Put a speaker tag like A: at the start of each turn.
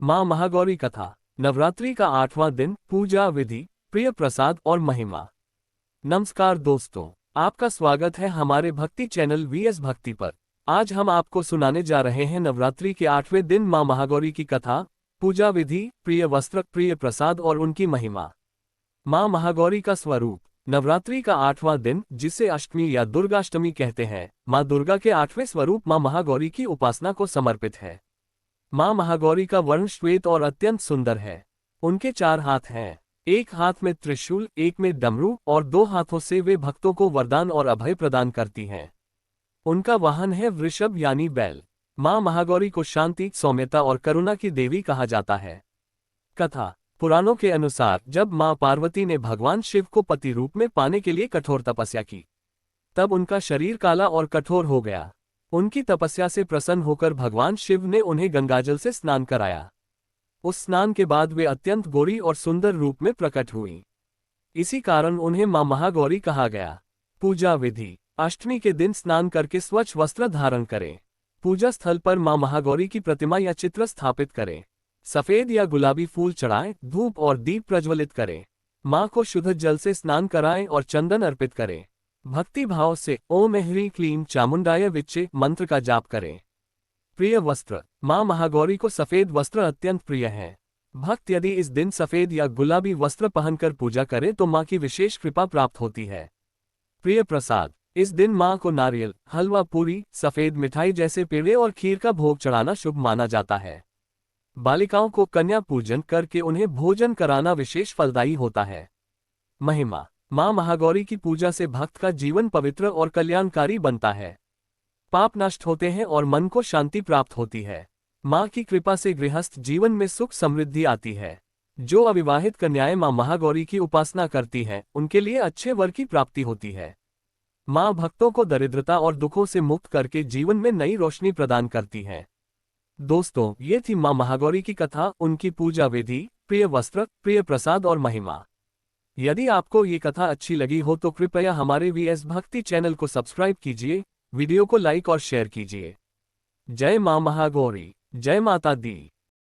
A: मां महागौरी कथा। नवरात्रि का 8वां दिन। पूजा विधि, प्रिय प्रसाद और महिमा। नमस्कार दोस्तों, आपका स्वागत है हमारे भक्ति चैनल वीएस भक्ति पर। आज हम आपको सुनाने जा रहे हैं नवरात्रि के 8वें दिन मां महागौरी की कथा, पूजा विधि, प्रिय वस्त्र, प्रिय प्रसाद और उनकी महिमा। मां महागौरी का स्वरूप। नवरात्रि का 8वां दिन, जिसे अष्टमी या दुर्गाष्टमी कहते हैं, मां दुर्गा के 8वें स्वरूप मां महागौरी की उपासना को समर्पित है। मां महागौरी का वर्ण श्वेत और अत्यंत सुंदर है। उनके 4 हाथ हैं, एक हाथ में त्रिशूल, एक में डमरू और 2 हाथों से वे भक्तों को वरदान और अभय प्रदान करती हैं। उनका वाहन है वृषभ यानी बैल। मां महागौरी को शांति, सौम्यता और करुणा की देवी कहा जाता है। कथा। पुराणों के अनुसार जब मां पार्वती ने भगवान शिव को पति रूप में पाने के लिए कठोर तपस्या की, तब उनका शरीर काला और कठोर हो गया। उनकी तपस्या से प्रसन्न होकर भगवान शिव ने उन्हें गंगाजल से स्नान कराया। उस स्नान के बाद वे अत्यंत गोरी और सुंदर रूप में प्रकट हुई। इसी कारण उन्हें मां महागौरी कहा गया। पूजा विधि। अष्टमी के दिन स्नान करके स्वच्छ वस्त्र धारण करें। पूजा स्थल पर मां महागौरी की प्रतिमा या चित्र स्थापित करें। सफेद या गुलाबी फूल चढ़ाएं, धूप और दीप प्रज्वलित करें। मां को शुद्ध जल से स्नान कराएं और चंदन अर्पित करें। भक्ति भाव से ओम ह्रीं क्लीं चामुंडाय विच्चे मंत्र का जाप करें। प्रिय वस्त्र। मां महागौरी को सफेद वस्त्र अत्यंत प्रिय हैं। भक्त यदि इस दिन सफेद या गुलाबी वस्त्र पहनकर पूजा करे तो मां की विशेष कृपा प्राप्त होती है। प्रिय प्रसाद। इस दिन मां को नारियल, हलवा पूरी, सफेद मिठाई जैसे पेड़े और खीर का भोग चढ़ाना शुभ माना जाता है। बालिकाओं को कन्या पूजन करके उन्हें भोजन कराना विशेष फलदायी होता है। महिमा। मां महागौरी की पूजा से भक्त का जीवन पवित्र और कल्याणकारी बनता है। पाप नष्ट होते हैं और मन को शांति प्राप्त होती है। मां की कृपा से गृहस्थ जीवन में सुख समृद्धि आती है। जो अविवाहित कन्याएं मां महागौरी की उपासना करती हैं, उनके लिए अच्छे वर की प्राप्ति होती है। मां भक्तों को दरिद्रता और दुखों से मुक्त करके जीवन में नई रोशनी प्रदान करती है। दोस्तों, ये थी मां महागौरी की कथा, उनकी पूजा विधि, प्रिय वस्त्र, प्रिय प्रसाद और महिमा। यदि आपको ये कथा अच्छी लगी हो तो कृपया हमारे वीएस भक्ति चैनल को सब्सक्राइब कीजिए, वीडियो को लाइक और शेयर कीजिए। जय मां महागौरी, जय माता दी।